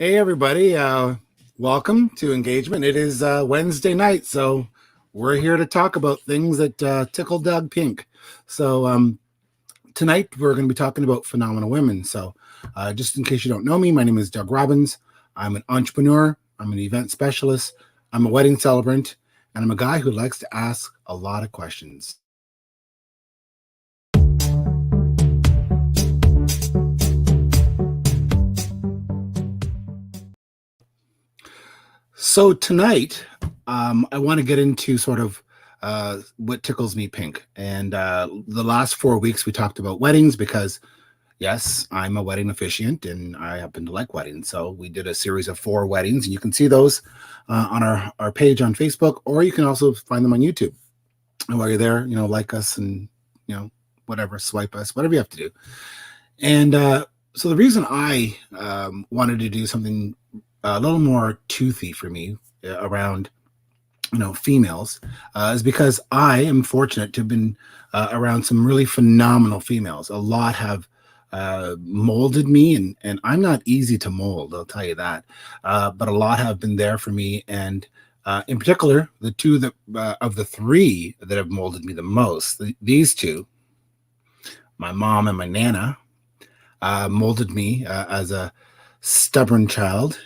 Hey, everybody. Welcome to Engagement. It is Wednesday night, so we're here to talk about things that tickle Doug Pink. So tonight we're going to be talking about phenomenal women. So just in case you don't know me, my name is Doug Robbins. I'm an entrepreneur. I'm an event specialist. I'm a wedding celebrant, and I'm a guy who likes to ask a lot of questions. So tonight, I want to get into sort of what tickles me pink. And the last 4 weeks, we talked about weddings because, yes, I'm a wedding officiant and I happen to like weddings. So we did a series of 4 weddings, and you can see those on our page on Facebook, or you can also find them on YouTube. And while you're there, like us and, whatever, swipe us, whatever you have to do. And so the reason I wanted to do something a little more toothy for me around females is because I am fortunate to have been around some really phenomenal females. A lot have molded me, and I'm not easy to mold, I'll tell you that. But a lot have been there for me, and in particular, the two that of the three that have molded me the most, these two, my mom and my nana, molded me as a stubborn child.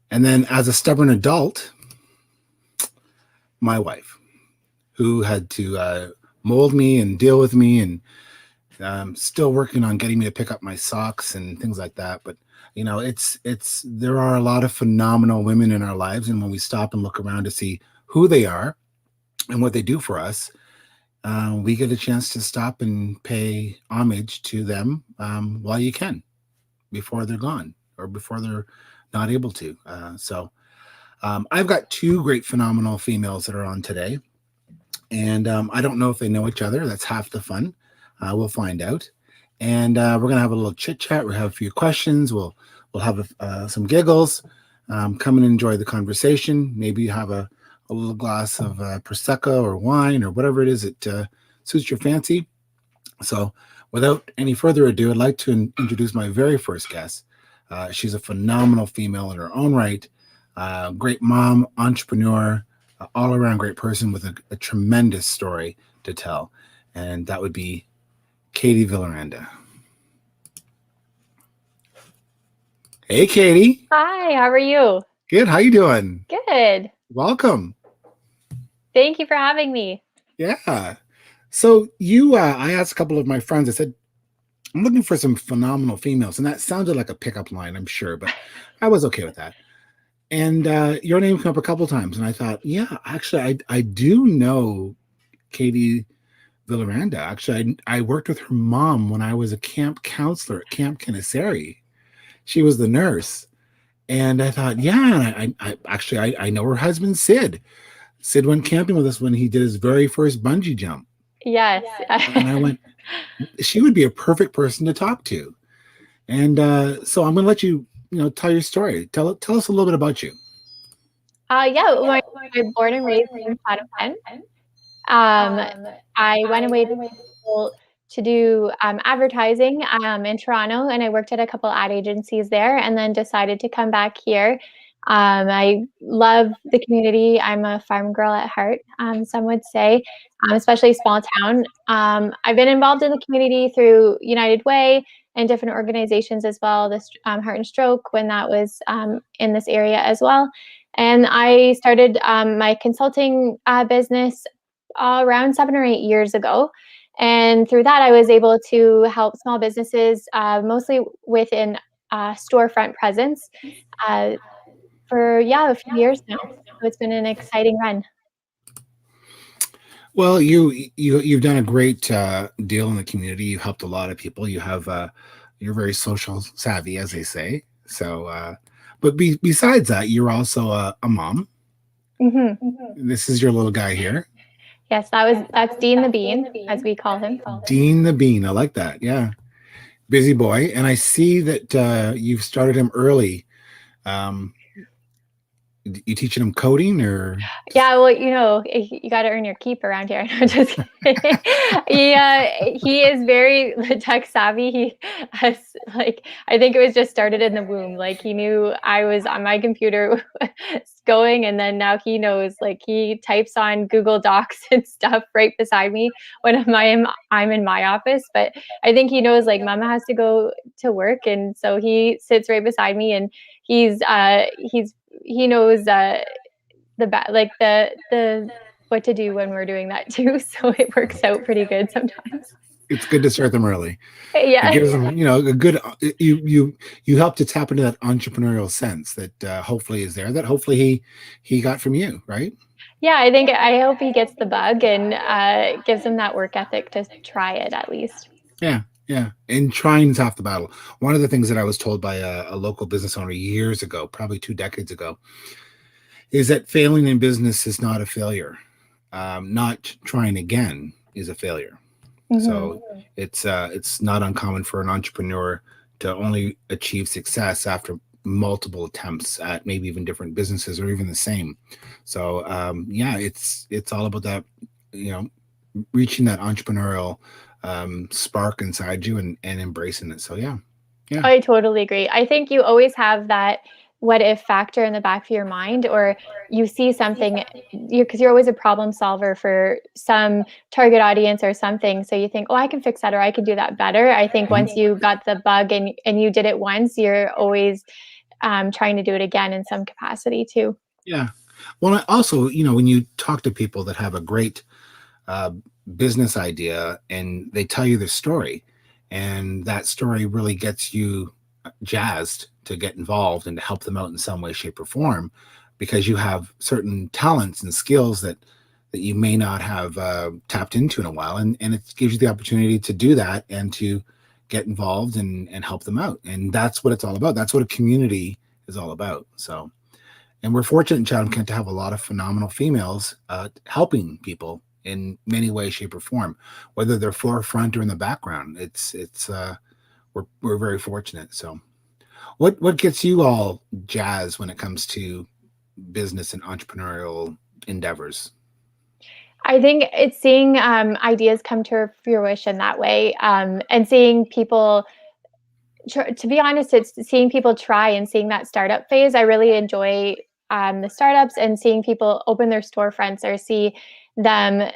And then as a stubborn adult, my wife, who had to mold me and deal with me, and still working on getting me to pick up my socks and things like that. But there are a lot of phenomenal women in our lives, and when we stop and look around to see who they are and what they do for us, we get a chance to stop and pay homage to them while you can, before they're gone or before they're not able to. I've got two great, phenomenal females that are on today, and I don't know if they know each other. That's half the fun. We'll find out, and we're gonna have a little chit chat. We'll have a few questions. We'll have some giggles. Come and enjoy the conversation. Maybe have a little glass of prosecco or wine or whatever it is that suits your fancy. So, without any further ado, I'd like to introduce my very first guest. She's a phenomenal female in her own right. Great mom, entrepreneur, all around great person with a tremendous story to tell. And that would be Katie Vilaranda. Hey, Katie. Hi, how are you? Good. How you doing? Good. Welcome. Thank you for having me. Yeah. So I asked a couple of my friends, I said, I'm looking for some phenomenal females. And that sounded like a pickup line, I'm sure, but I was okay with that. And your name came up a couple times, and I thought, yeah, actually, I do know Katie Vilaranda. Actually, I worked with her mom when I was a camp counselor at Camp Kennesari. She was the nurse, and I thought, yeah, I know her husband, Sid. Sid went camping with us when he did his very first bungee jump. Yes. And I went, she would be a perfect person to talk to. And so I'm going to let you, tell your story. Tell us a little bit about you. I'm born and raised in Chatham. I went away to school to do advertising in Toronto, and I worked at a couple ad agencies there, and then decided to come back here. I love the community. I'm a farm girl at heart, some would say, especially small town. I've been involved in the community through United Way and different organizations as well, this Heart and Stroke, when that was in this area as well. And I started my consulting business around 7 or 8 years ago. And through that, I was able to help small businesses, mostly within storefront presence, for a few years now. So it's been an exciting run. Well, you've done a great deal in the community. You've helped a lot of people. You're very social savvy, as they say. So, but besides that, you're also a mom. Mm-hmm. This is your little guy here. Yes, that's Dean the Bean, as we call him. Dean the Bean. I like that. Yeah. Busy boy. And I see that you've started him early. You teaching them coding or just Yeah, well, you gotta earn your keep around here. No, just kidding. He is very tech savvy. He has, like, I think it was just started in the womb. Like, he knew I was on my computer going, and then now he knows, like, he types on Google Docs and stuff right beside me when I'm in my office. But I think he knows, like, mama has to go to work, and so he sits right beside me, and he knows like the what to do when we're doing that too. So it works out pretty good sometimes. it's good to start them early. It Yeah. gives them, a good you help to tap into that entrepreneurial sense that hopefully is there that hopefully he got from you, right? Yeah, I hope he gets the bug and gives him that work ethic to try it at least. Yeah, yeah. And trying is half the battle. One of the things that I was told by a local business owner years ago, probably 2 decades ago, is that failing in business is not a failure. Not trying again is a failure. Hmm. So it's not uncommon for an entrepreneur to only achieve success after multiple attempts at maybe even different businesses or even the same. So yeah, it's all about that, you know, reaching that entrepreneurial spark inside you and embracing it. So yeah, yeah. I totally agree. I think you always have that what if factor in the back of your mind, or you see something, because you're always a problem solver for some target audience or something. So you think, oh, I can fix that, or I can do that better. I think Mhm. once you got the bug and you did it once, you're always trying to do it again in some capacity too. Yeah. Well, also, when you talk to people that have a great uh, business idea and they tell you their story, and that story really gets you jazzed to get involved and to help them out in some way, shape, or form, because you have certain talents and skills that you may not have tapped into in a while, and it gives you the opportunity to do that and to get involved and help them out, and that's what it's all about. That's what a community is all about. So, and we're fortunate in Chatham Kent to have a lot of phenomenal females helping people in many ways, shape, or form, whether they're forefront or in the background. We're very fortunate. So, what gets you all jazzed when it comes to business and entrepreneurial endeavors? I think it's seeing ideas come to fruition that way, and seeing people to be honest, it's seeing people try and seeing that startup phase. I really enjoy the startups and seeing people open their storefronts or see them,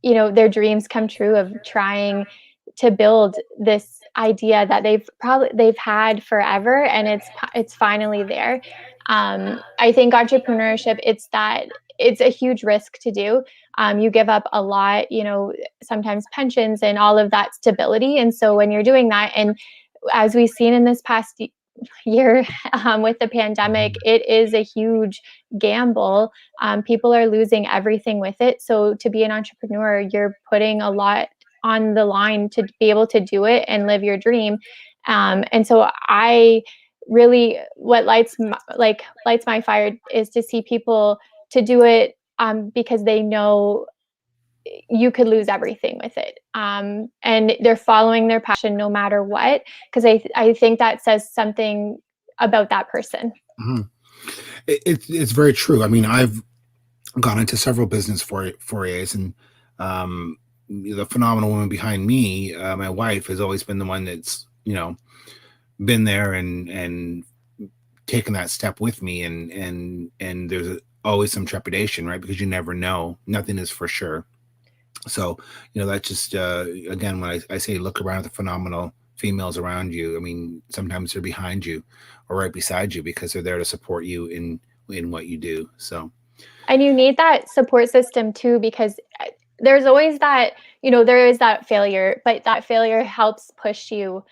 their dreams come true of trying to build this idea that they've had forever, and it's finally there. I think entrepreneurship, it's a huge risk to do. You give up a lot, sometimes pensions and all of that stability. And so when you're doing that, and as we've seen in this past year with the pandemic, it is a huge gamble. People are losing everything with it. So to be an entrepreneur, you're putting a lot on the line to be able to do it and live your dream. And so I really, what lights my fire is to see people to do it because they know you could lose everything with it. And they're following their passion no matter what, because I think that says something about that person. Mhm. It's very true. I mean, I've gone into several business forays, and the phenomenal woman behind me, my wife, has always been the one that's been there and taken that step with me, and there's always some trepidation, right? Because you never know, nothing is for sure. So that's just again, when I say look around at the phenomenal females around you, I mean sometimes they're behind you or right beside you because they're there to support you in what you do. So And you need that support system too, because there's always that, there is that failure, but that failure helps push you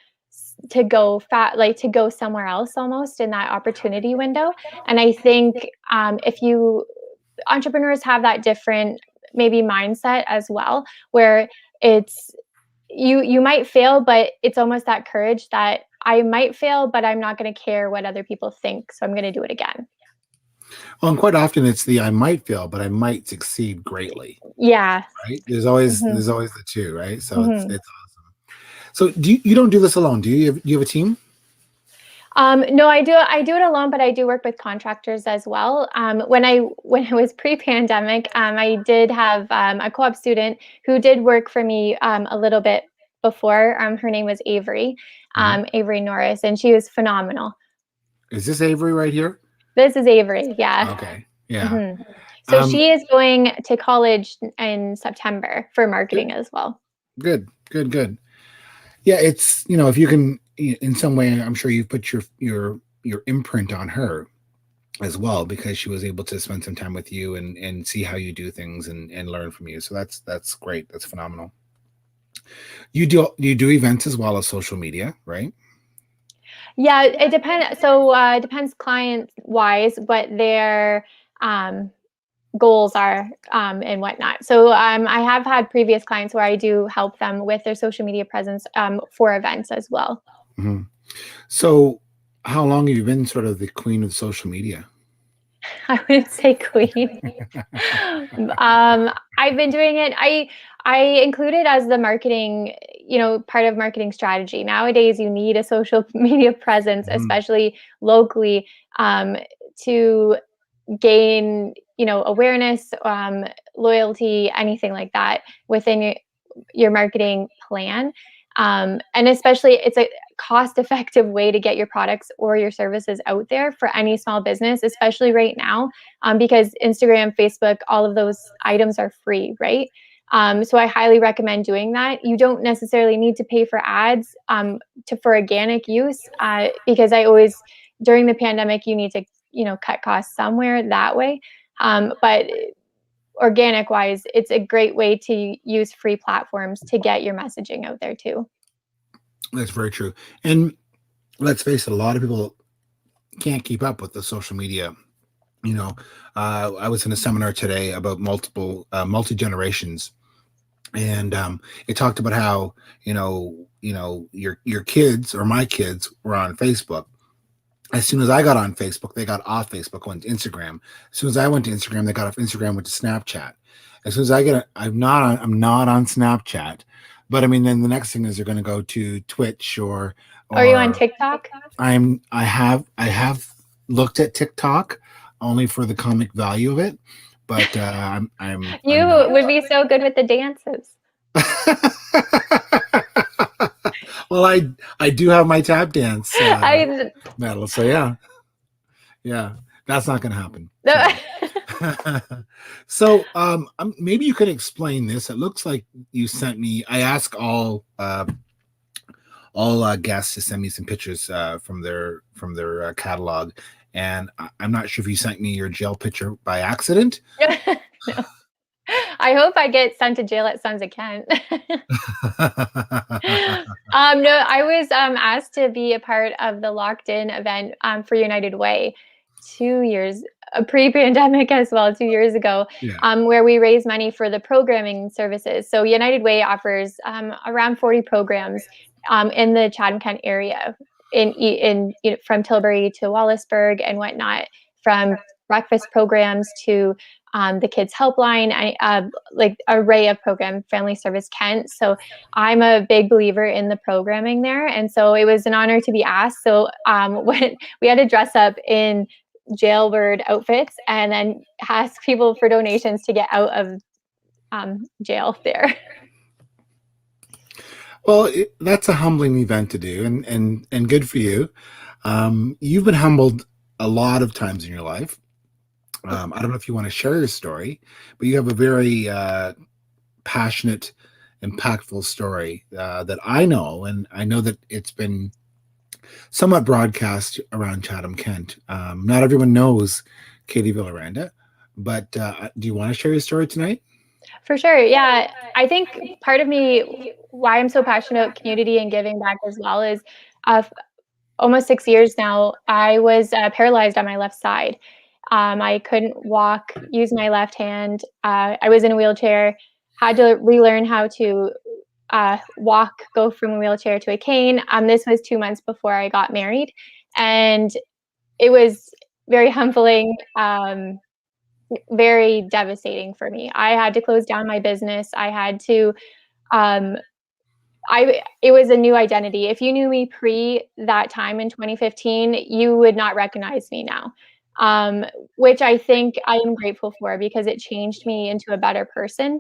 to go like to go somewhere else almost in that opportunity window. And I think if you entrepreneurs have that different maybe mindset as well, where it's you might fail, but it's almost that courage that I might fail, but I'm not going to care what other people think, so I'm going to do it again. well, and quite often it's the I might fail, but I might succeed greatly, Yeah. right? There's Hmm. there's always the two, right? So Hmm. it's awesome. So you don't do this alone, do you? You have a team? No, I do it alone, but I do work with contractors as well. When I was pre-pandemic, I did have a co-op student who did work for me a little bit before. Her name was Avery, Mhm. Avery Norris, and she was phenomenal. Is this Avery right here? This is Avery, yeah. Okay. Yeah. hmm So Um, she is going to college in September for good, marketing as well. good, good, good. Yeah, it's, if you can, in some way, I'm sure you put your imprint on her as well, because she was able to spend some time with you and see how you do things and learn from you. So that's great. That's phenomenal. You do events as well as social media, right? Yeah, it depends. So it depends client wise what their um, goals are and whatnot. So I have had previous clients where I do help them with their social media presence for events as well. Hmm. So, how long have you been sort of the queen of social media? I wouldn't say queen. I've been doing it. I include it as the marketing, part of marketing strategy. Nowadays, you need a social media presence, Mhm. especially locally, um, to gain, awareness, loyalty, anything like that within your marketing plan. And especially, it's a cost effective way to get your products or your services out there for any small business, especially right now, because Instagram, Facebook, all of those items are free, right? So I highly recommend doing that. You don't necessarily need to pay for ads for organic use, because I always, during the pandemic, you need to, cut costs somewhere that way. But organic wise, it's a great way to use free platforms to get your messaging out there too. That's very true. And let's face it, a lot of people can't keep up with the social media. You know, I was in a seminar today about multi generations, and it talked about how your kids or my kids were on Facebook. As soon as I got on Facebook, they got off Facebook, went to Instagram. As soon as I went to Instagram, they got off Instagram, went to Snapchat. As soon as I'm not on Snapchat. But I mean, then the next thing is they're going to go to Twitch Are you on or TikTok? I have looked at TikTok only for the comic value of it, but I'm You not. would be so good with the dances. Well, I do have my tap dance I medal, so yeah, yeah, that's not going to happen. So, maybe you could explain this. It looks like you sent me. I ask all guests to send me some pictures from their catalog, and I'm not sure if you sent me your jail picture by accident. no. I hope I get sent to jail at Sons of Kent. No, I was asked to be a part of the locked in event for United Way 2 years, pre-pandemic as well, 2 years ago, Yeah. where we raise money for the programming services. So United Way offers around 40 programs in the Chatham-Kent area, from Tilbury to Wallaceburg and whatnot, from breakfast programs to the kids helpline, like array of program, Family Service Kent. So I'm a big believer in the programming there, and so it was an honor to be asked. So when we had to dress up in jailbird outfits and then ask people for donations to get out of jail there. Well, that's a humbling event to do, and good for you. You've been humbled a lot of times in your life. I don't know if you want to share your story, but you have a very passionate, impactful story that I know, and I know that it's been somewhat broadcast around Chatham, Kent. Not everyone knows Katie Vilaranda, but do you want to share your story tonight? For sure. Yeah. I think part of me, why I'm so passionate about community and giving back as well, is uh, almost 6 years now, I was paralyzed on my left side. I couldn't walk, use my left hand. I was in a wheelchair, had to relearn how to walk, go from a wheelchair to a cane. This was 2 months before I got married. And it was very humbling, very devastating for me. I had to close down my business. I had to um, it was a new identity. If you knew me pre that time in 2015, you would not recognize me now. Um, which I think I am grateful for because it changed me into a better person.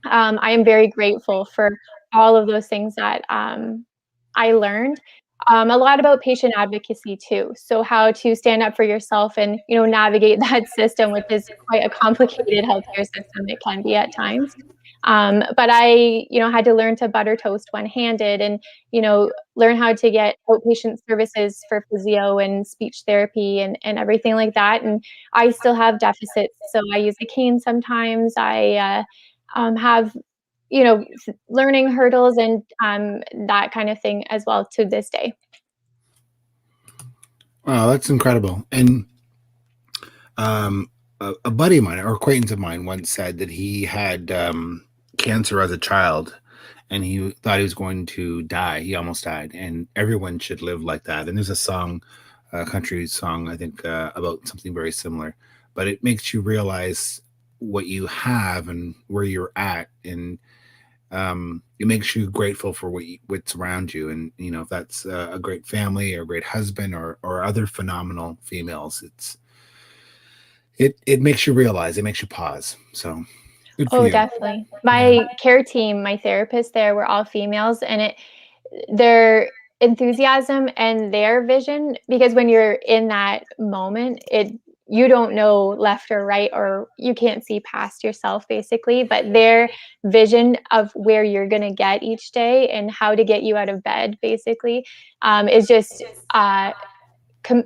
I am very grateful for all of those things that I learned. A lot about patient advocacy too. So how to stand up for yourself and navigate that system, which is quite a complicated healthcare system. It can be at times. But I, had to learn to butter toast one-handed and, learn how to get outpatient services for physio and speech therapy and everything like that. And I still have deficits, so I use a cane sometimes. I have learning hurdles and that kind of thing as well to this day. Wow, that's incredible. And a buddy of mine or acquaintance of mine once said that he had cancer as a child and he thought he was going to die. He almost died. And everyone should live like that. And there's a song, a country song, I think, about something very similar. But it makes you realize what you have and where you're at. And it makes you grateful for what's around you. And, if that's a great family or a great husband or other phenomenal females, it makes you realize, it makes you pause. So good for Oh, you. definitely. Yeah. My care team, my therapists there were all females, and their enthusiasm and their vision, because when you're in that moment, you don't know left or right, or you can't see past yourself basically, but their vision of where you're going to get each day and how to get you out of bed basically is just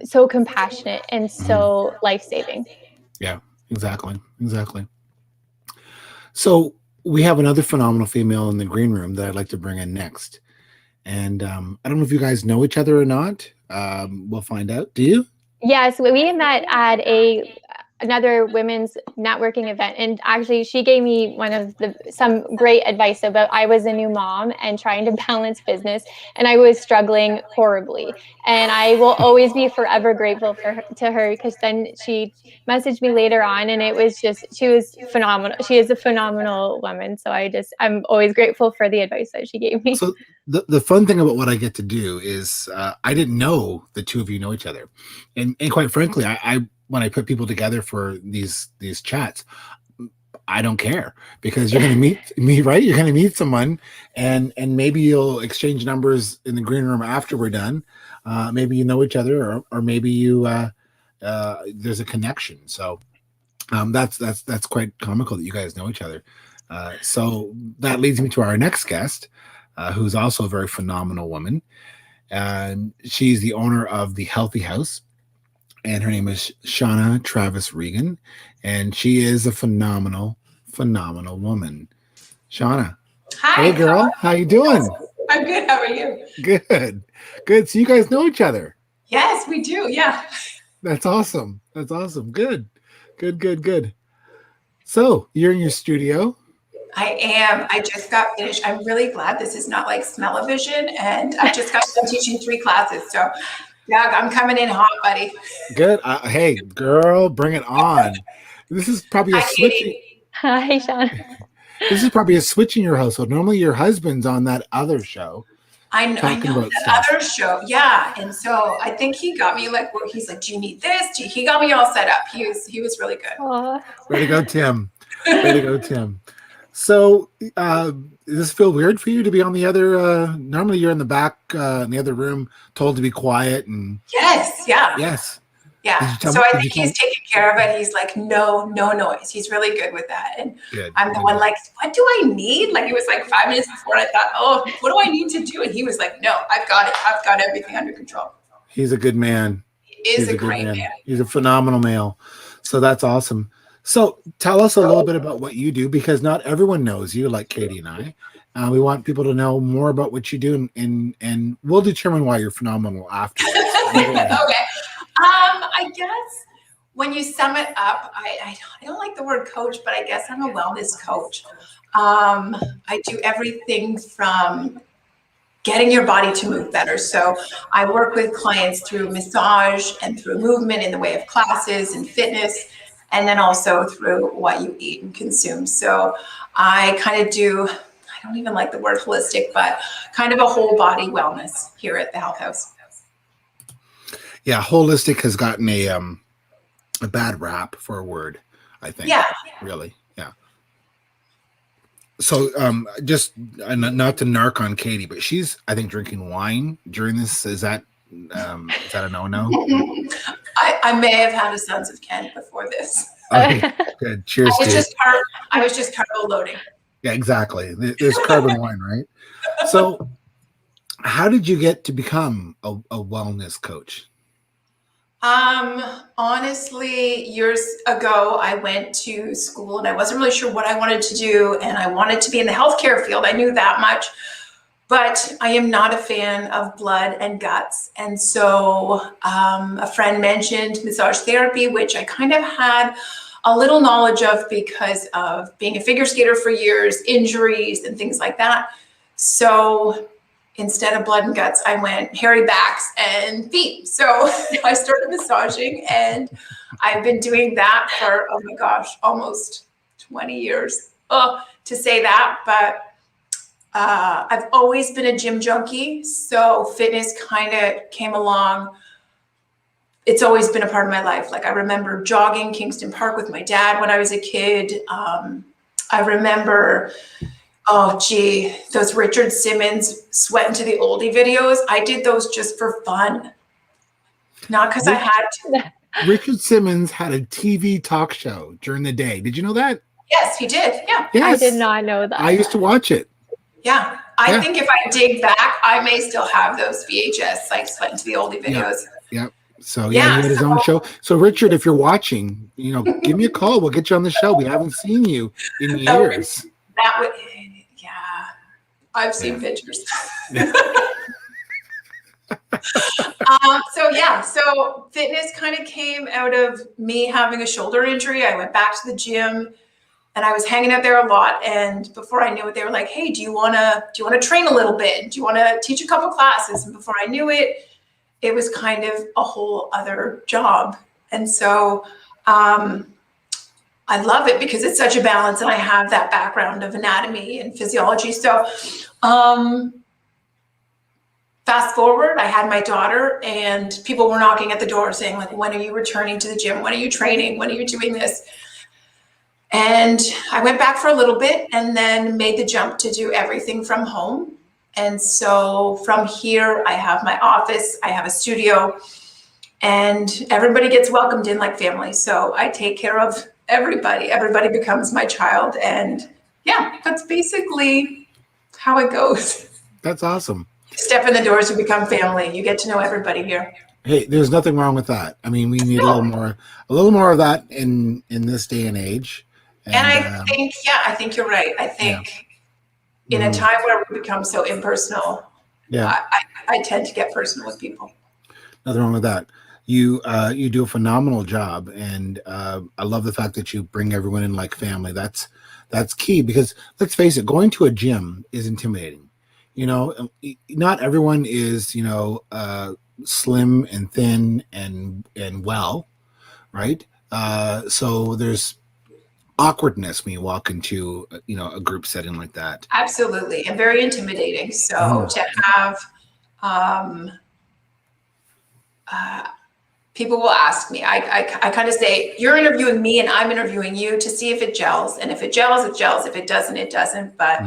so compassionate and so life-saving. Yeah, exactly. So we have another phenomenal female in the green room that I'd like to bring in next. And I don't know if you guys know each other or not. We'll find out. Do you? Yes, we met at another women's networking event, and actually she gave me some great advice about I was a new mom and trying to balance business, and I was struggling horribly. And I will always be forever grateful to her, because then she messaged me later on, and she was phenomenal. She is a phenomenal woman, so I'm always grateful for the advice that she gave me. So the fun thing about what I get to do is I didn't know the two of you know each other, and quite frankly, I when I put people together for these chats, I don't care, because you're going to meet me, right? You're going to meet someone, and maybe you'll exchange numbers in the green room after we're done. Maybe you know each other, or maybe you there's a connection. So that's quite comical that you guys know each other. So that leads me to our next guest, who's also a very phenomenal woman. And she's the owner of the Healthy House, and her name is Shawna Travis Regan, and she is a phenomenal woman. Shawna, Hi. hey girl, how you doing? I'm good. How are you? Good. So you guys know each other. Yes, we do. Yeah. That's awesome. Good. So you're in your studio. I am. I just got finished. I'm really glad this is not like smell-o-vision, and I just got done teaching 3 classes. So, yeah, I'm coming in hot, buddy. Good. Hey, girl, bring it on. This is probably a switch. Hi, Sean. This is probably a switch in your household. Normally, your husband's on that other show. I know that other show. Yeah. And so I think he got me he's like, do you need this? He got me all set up. He was really good. Aww. Way to go, Tim. So, does this feel weird for you to be on the other? Normally, you're in the back in the other room, told to be quiet. And yes, yeah, yes, yeah. So I think he's taking care of it. He's like, no noise. He's really good with that. And I'm the one like, what do I need? Like, it was like 5 minutes before, I thought, oh, what do I need to do? And he was like, no, I've got it. I've got everything under control. He's a good man. He's a great man. He's a phenomenal male. So that's awesome. So tell us a little bit about what you do, because not everyone knows you like Katie and I. We want people to know more about what you do, and we'll determine why you're phenomenal afterwards. Okay. I guess when you sum it up, I don't like the word coach, but I guess I'm a wellness coach. I do everything from getting your body to move better. So I work with clients through massage and through movement in the way of classes and fitness, and then also through what you eat and consume. So I kind of do, don't even like the word holistic, but kind of a whole body wellness here at the Health House. Yeah, holistic has gotten a bad rap for a word, I think. Yeah. Really. Yeah. So just not to narc on Katie, but she's, I think, drinking wine during this. Is that a no-no? I may have had a Sons of Kent before this. Okay, good. Cheers, I was just carbo loading. Yeah, exactly. There's carbon wine, right? So how did you get to become a wellness coach? Honestly, years ago, I went to school and I wasn't really sure what I wanted to do, and I wanted to be in the healthcare field. I knew that much, but I am not a fan of blood and guts. And so a friend mentioned massage therapy, which I kind of had a little knowledge of because of being a figure skater for years, injuries and things like that. So instead of blood and guts, I went hairy backs and feet. So I started massaging, and I've been doing that for, oh my gosh, almost 20 years. To say that, but I've always been a gym junkie. So fitness kind of came along. It's always been a part of my life. Like I remember jogging Kingston Park with my dad when I was a kid. I remember, oh, gee, those Richard Simmons Sweat into the Oldie videos. I did those just for fun, not because I had to. Richard Simmons had a TV talk show during the day. Did you know that? Yes, he did. Yeah. Yes. I did not know that. I used to watch it. Yeah. I think if I dig back, I may still have those VHS, like Sweat into the Oldie videos. Yeah. So yeah, he had his own show. So Richard, if you're watching, give me a call. We'll get you on the show. We haven't seen you in years. That would, yeah. I've seen pictures. So fitness kind of came out of me having a shoulder injury. I went back to the gym and I was hanging out there a lot. And before I knew it, they were like, hey, do you want to train a little bit? Do you want to teach a couple classes? And before I knew it, it was kind of a whole other job. And so I love it because it's such a balance, and I have that background of anatomy and physiology. So fast forward, I had my daughter, and people were knocking at the door saying, like, when are you returning to the gym? When are you training? When are you doing this? And I went back for a little bit and then made the jump to do everything from home. And so from here, I have my office, I have a studio, and everybody gets welcomed in like family. So I take care of everybody. Everybody becomes my child. And yeah, that's basically how it goes. That's awesome. Step in the doors, you become family. You get to know everybody here. Hey, there's nothing wrong with that. I mean, we need a little more of that in this day and age. And I think you're right. I think in a time where we become so impersonal, I tend to get personal with people. Nothing wrong with that. You do a phenomenal job, and I love the fact that you bring everyone in like family. That's key, because let's face it, going to a gym is intimidating. Not everyone is slim and thin and well, right? So there's awkwardness when you walk into a group setting like that. Absolutely, and very intimidating. So to have people will ask me, I kind of say, you're interviewing me and I'm interviewing you to see if it gels, and if it gels, it gels. If it doesn't, it doesn't. But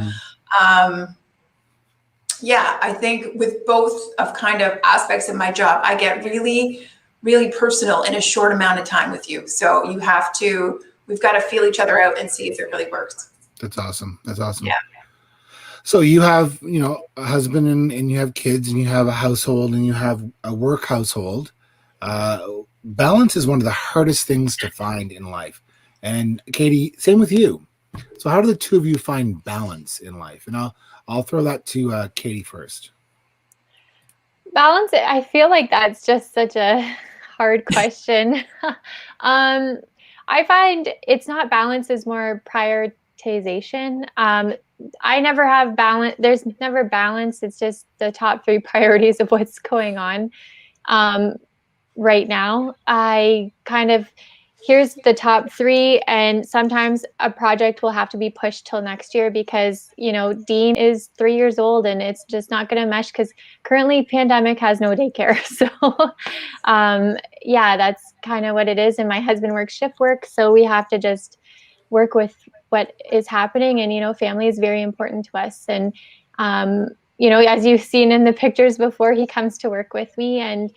I think with both of kind of aspects of my job, I get really, really personal in a short amount of time with you. So we've got to feel each other out and see if it really works. That's awesome. Yeah. So you have, a husband and you have kids and you have a household and you have a work household. Balance is one of the hardest things to find in life. And Katie, same with you. So how do the two of you find balance in life? And I'll throw that to Katie first. Balance, I feel like that's just such a hard question. I find it's not balance, it's more prioritization. I never have balance. There's never balance. It's just the top 3 priorities of what's going on right now. I kind of here's the top 3, and sometimes a project will have to be pushed till next year because, Dean is 3 years old and it's just not going to mesh because currently pandemic has no daycare. So yeah, that's kind of what it is. And my husband works shift work, so we have to just work with what is happening. And family is very important to us. And as you've seen in the pictures before, he comes to work with me, and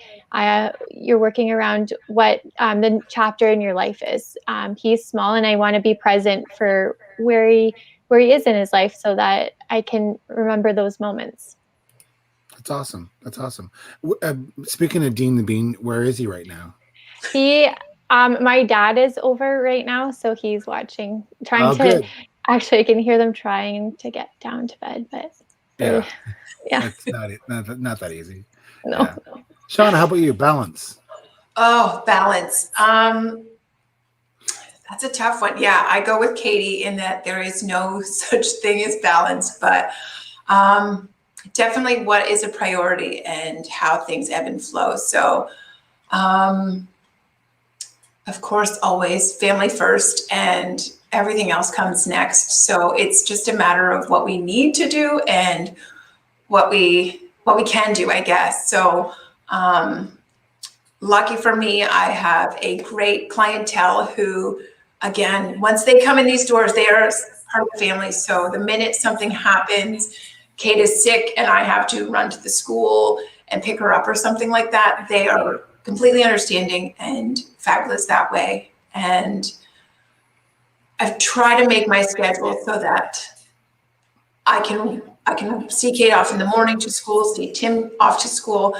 you're working around what the chapter in your life is. He's small, and I want to be present for where he is in his life so that I can remember those moments. That's awesome. That's awesome. Speaking of Dean the Bean, where is he right now? My dad is over right now, so he's watching, Good. Actually, I can hear them trying to get down to bed, but yeah. It's not that easy. No. Yeah. Shawna, how about you? Balance. Oh, balance. That's a tough one. Yeah, I go with Katie in that there is no such thing as balance, but definitely what is a priority and how things ebb and flow. So, of course, always family first and everything else comes next. So it's just a matter of what we need to do and what we can do, I guess. So lucky for me, I have a great clientele who, again, once they come in these doors, they are part of the family. So the minute something happens, Kate is sick and I have to run to the school and pick her up or something like that, they are completely understanding and fabulous that way. And I've tried to make my schedule so that I can see Kate off in the morning to school, see Tim off to school,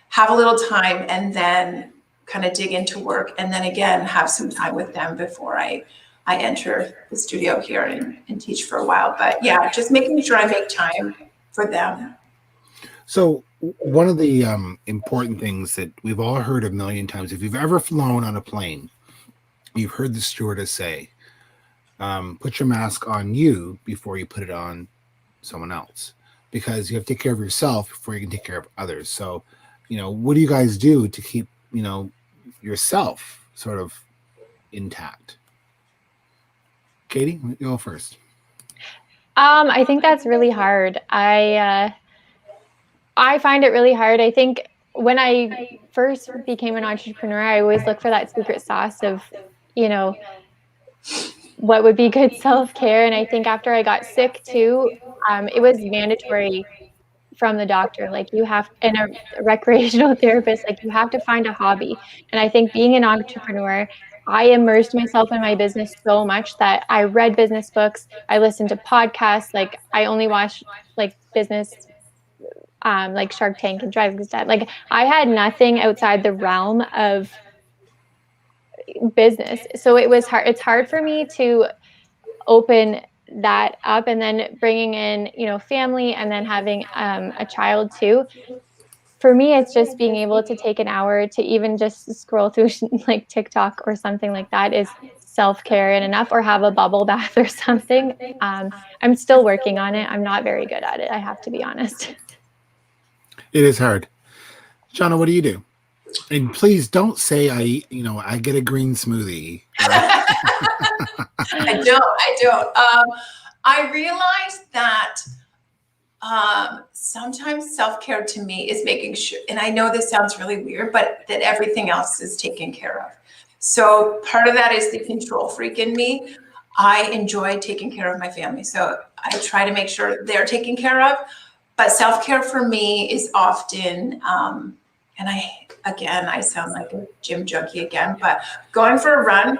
have a little time, and then kind of dig into work, and then again have some time with them before I enter the studio here and teach for a while. But yeah, just making sure I make time for them. So one of the important things that we've all heard a million times, if you've ever flown on a plane, you've heard the stewardess say, put your mask on you before you put it on someone else, because you have to take care of yourself before you can take care of others. So, what do you guys do to keep, yourself sort of intact? Katie, you go first. I think that's really hard. I find it really hard. I think when I first became an entrepreneur, I always look for that secret sauce of, what would be good self-care. And I think after I got sick too, it was mandatory from the doctor, like you have, and a recreational therapist, like you have to find a hobby. And I think being an entrepreneur, I immersed myself in my business so much that I read business books, I listened to podcasts, like I only watched like business, like Shark Tank and Driving Dad. Like I had nothing outside the realm of business. So it was hard. It's hard for me to open that up, and then bringing in, family, and then having a child too. For me, it's just being able to take an hour to even just scroll through like TikTok or something like that is self-care and enough, or have a bubble bath or something. I'm still working on it. I'm not very good at it, I have to be honest. It is hard. Shawna, what do you do? And please don't say I get a green smoothie. I don't. I realized that sometimes self-care to me is making sure, and I know this sounds really weird, but that everything else is taken care of. So part of that is the control freak in me. I enjoy taking care of my family. So I try to make sure they're taken care of. But self-care for me is often, and I sound like a gym junkie again, but going for a run,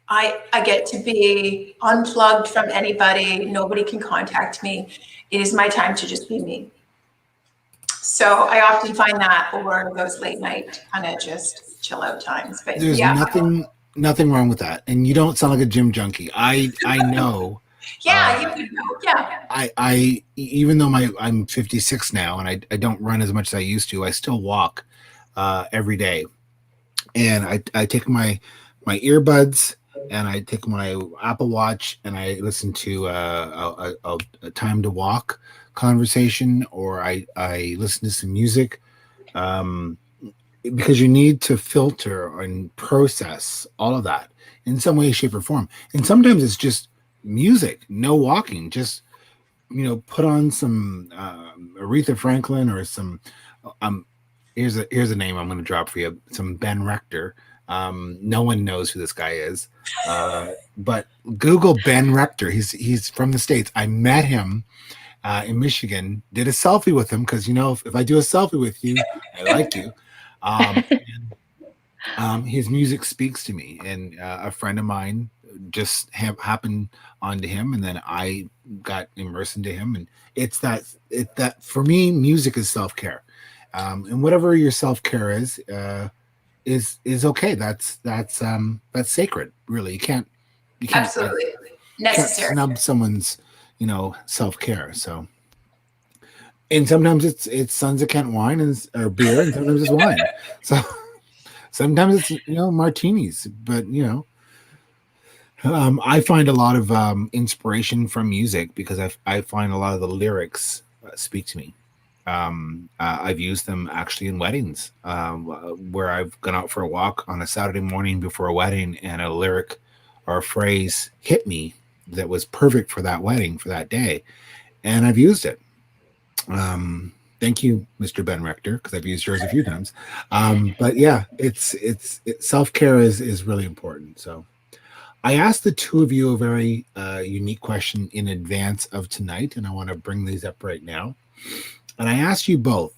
I get to be unplugged from anybody. Nobody can contact me. It is my time to just be me. So I often find that over those late night kind of just chill out times. But there's nothing wrong with that. And you don't sound like a gym junkie. I know. Yeah, you could know. Yeah. I even though I'm 56 now and I don't run as much as I used to, I still walk every day. And I take my earbuds and I take my Apple Watch and I listen to a time to walk conversation, or I listen to some music. because you need to filter and process all of that in some way, shape, or form. And sometimes it's just music, no walking, just put on some Aretha Franklin or some. Um, here's a name I'm going to drop for you. Some Ben Rector. No one knows who this guy is, but Google Ben Rector. He's from the States. I met him in Michigan. Did a selfie with him because if I do a selfie with you, I like you. His music speaks to me, and a friend of mine just happened onto him, and then I got immersed into him, and it's that for me, music is self-care, and whatever your self-care is okay. That's sacred, really. You can't absolutely necessary. Can't snub someone's self-care. So, and sometimes it's Sons of Kent wine or beer, and sometimes it's wine. So sometimes it's martinis, but I find a lot of inspiration from music because I find a lot of the lyrics speak to me. I've used them actually in weddings where I've gone out for a walk on a Saturday morning before a wedding, and a lyric or a phrase hit me that was perfect for that wedding for that day, and I've used it. Thank you, Mr. Ben Rector, because I've used yours a few times. But yeah, it's self-care is really important. So I asked the two of you a very unique question in advance of tonight, and I want to bring these up right now. And I asked you both,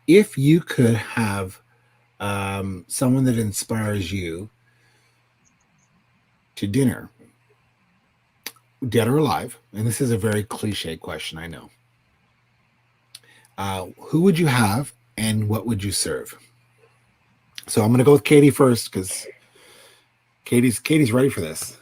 if you could have someone that inspires you to dinner, dead or alive, and this is a very cliche question, I know. Who would you have and what would you serve? So I'm going to go with Katie first because Katie's ready for this.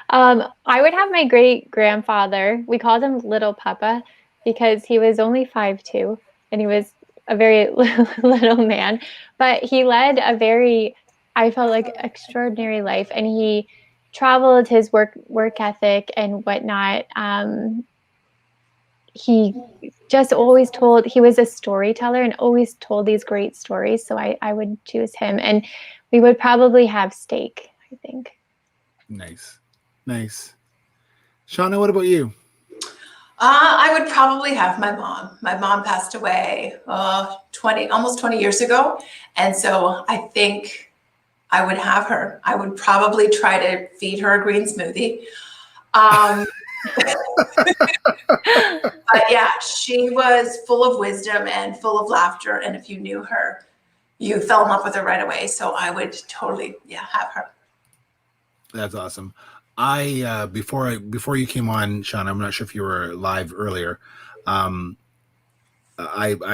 I would have my great grandfather. We called him Little Papa because he was only 5'2", and he was a very little man, but he led a very, I felt like, extraordinary life, and he traveled. His work ethic and whatnot. He just always he was a storyteller and always told these great stories. So I would choose him, and we would probably have steak, I think. Nice. Shawna, what about you? I would probably have my mom. My mom passed away almost 20 years ago. And so I think I would have her. I would probably try to feed her a green smoothie. But yeah, she was full of wisdom and full of laughter. And if you knew her, you fell in love with her right away. So I would totally, have her. That's awesome. I before you came on, Sean, I'm not sure if you were live earlier. I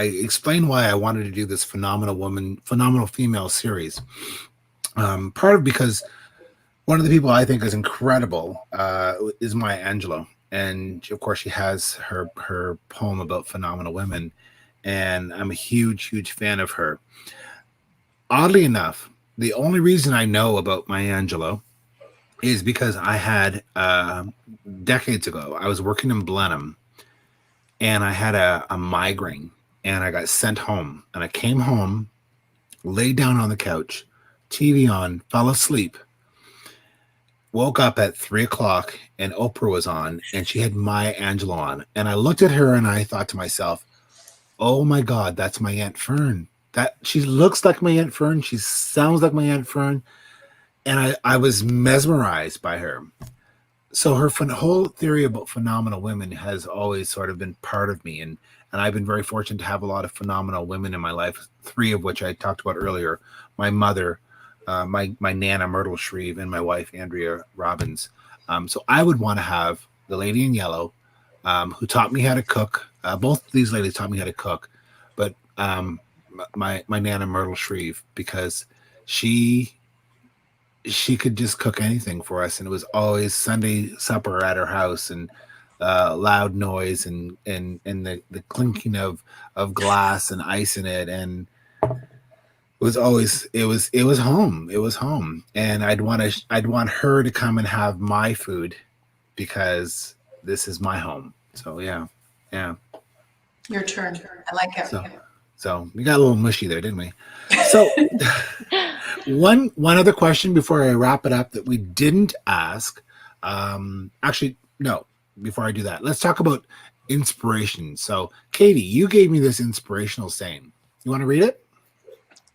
explained why I wanted to do this phenomenal female series. Part of because one of the people I think is incredible is Maya Angelou, and of course she has her poem about phenomenal women, and I'm a huge fan of her. Oddly enough, the only reason I know about Maya Angelou is because I had decades ago, I was working in Blenheim, and I had a migraine, and I got sent home, and I came home, laid down on the couch, TV on, fell asleep, woke up at 3:00, and Oprah was on, and she had Maya Angelou on, and I looked at her and I thought to myself, oh my God, that's my Aunt Fern. That she looks like my Aunt Fern, she sounds like my Aunt Fern. And I was mesmerized by her. So her whole theory about phenomenal women has always sort of been part of me. And I've been very fortunate to have a lot of phenomenal women in my life, 3 of which I talked about earlier. My mother, my Nana Myrtle Shreve, and my wife, Andrea Robbins. So I would want to have the lady in yellow who taught me how to cook. Both of these ladies taught me how to cook. But my Nana Myrtle Shreve, because she could just cook anything for us, and it was always Sunday supper at her house, and loud noise and the clinking of glass and ice in it, and it was home, and I'd want her to come and have my food because this is my home. So yeah. Your turn. I like it. So we got a little mushy there, didn't we? So one other question before I wrap it up that we didn't ask. Actually, no. Before I do that, let's talk about inspiration. So, Katie, you gave me this inspirational saying. You want to read it?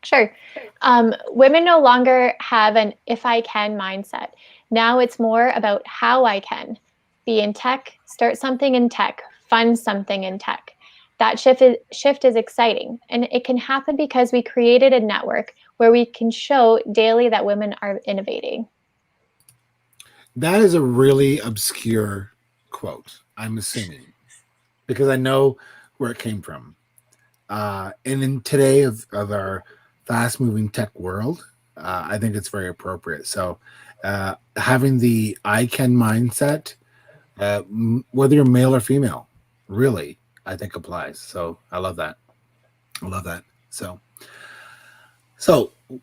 Sure. Women no longer have an if I can mindset. Now it's more about how I can. Be in tech, start something in tech, fund something in tech. That shift is exciting, and it can happen because we created a network where we can show daily that women are innovating. That is a really obscure quote, I'm assuming, because I know where it came from. And in today of our fast moving tech world, I think it's very appropriate. So having the I can mindset, whether you're male or female, really, I think applies. So I love that. I love that. So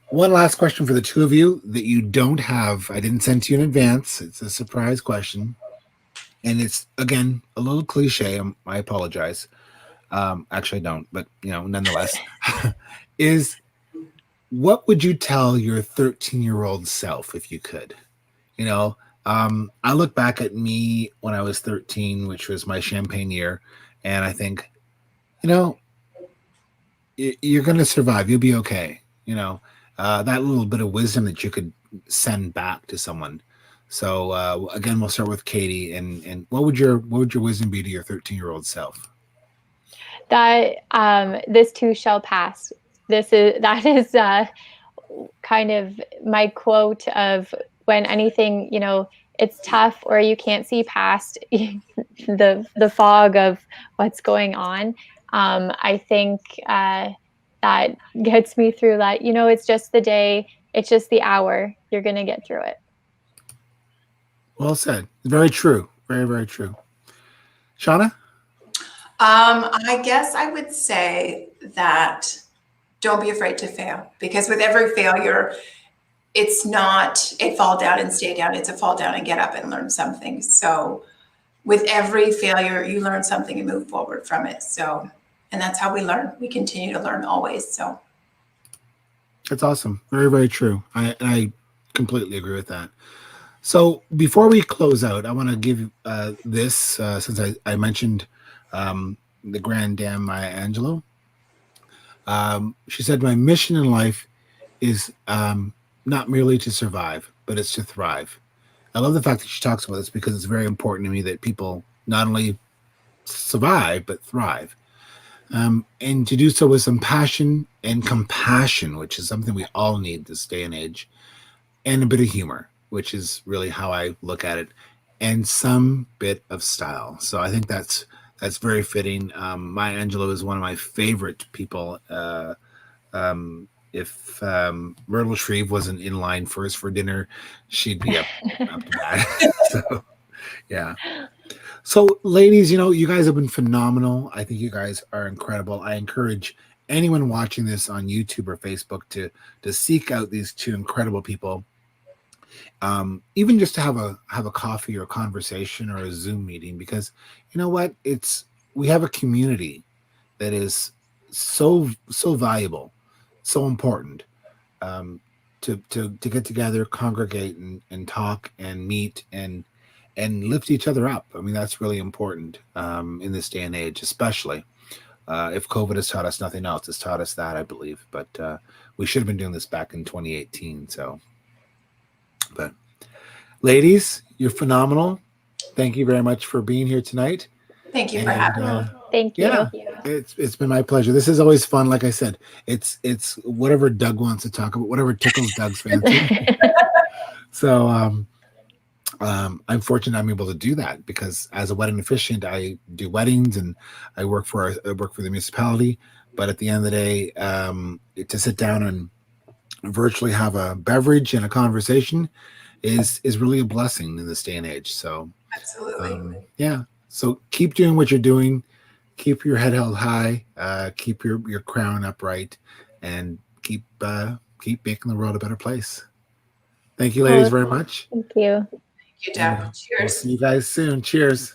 one last question for the two of you that you don't have. I didn't send to you in advance. It's a surprise question. And it's, again, a little cliche. I apologize. Actually, I don't, but, nonetheless, is what would you tell your 13-year-old self if you could? I look back at me when I was 13, which was my champagne year, and I think, you're going to survive. You'll be okay. That little bit of wisdom that you could send back to someone. So again, we'll start with Katie. And what would your wisdom be to your 13-year-old self? That this too shall pass. That is kind of my quote of when anything, it's tough or you can't see past the fog of what's going on. I think that gets me through that. It's just the day, it's just the hour. You're going to get through it. Well said. Very true. Very, very true. Shawna? I guess I would say that don't be afraid to fail, because with every failure, it's not a fall down and stay down. It's a fall down and get up and learn something. So with every failure, you learn something and move forward from it. So, and that's how we learn. We continue to learn always. So that's awesome. Very, very true. I completely agree with that. So before we close out, I want to give this, since I mentioned the Grand Dame Maya Angelou. She said, my mission in life is not merely to survive, but it's to thrive. I love the fact that she talks about this because it's very important to me that people not only survive, but thrive. And to do so with some passion and compassion, which is something we all need this day and age, and a bit of humor, which is really how I look at it, and some bit of style. So I think that's very fitting. Maya Angelou is one of my favorite people. If Myrtle Shreve wasn't in line for us for dinner, she'd be up to bat. So, yeah. So, ladies, you guys have been phenomenal. I think you guys are incredible. I encourage anyone watching this on YouTube or Facebook to seek out these two incredible people. Even just to have a coffee or a conversation or a Zoom meeting, because you know what? We have a community that is so valuable, so important, to get together, congregate, and talk and meet and lift each other up. I mean, that's really important in this day and age, especially if COVID has taught us nothing else. It's taught us that, I believe. But we should have been doing this back in 2018. So, but ladies, you're phenomenal. Thank you very much for being here tonight. Thank you for having me. Thank you. Yeah, it's been my pleasure. This is always fun. Like I said, it's whatever Doug wants to talk about, whatever tickles Doug's fancy. So I'm fortunate I'm able to do that because as a wedding officiant, I do weddings and I work for the municipality. But at the end of the day, to sit down and virtually have a beverage and a conversation is really a blessing in this day and age. So absolutely, yeah. So keep doing what you're doing. Keep your head held high. Keep your crown upright, and keep making the world a better place. Thank you, ladies, very much. Thank you. Thank you, Deb. Cheers. We'll see you guys soon. Cheers.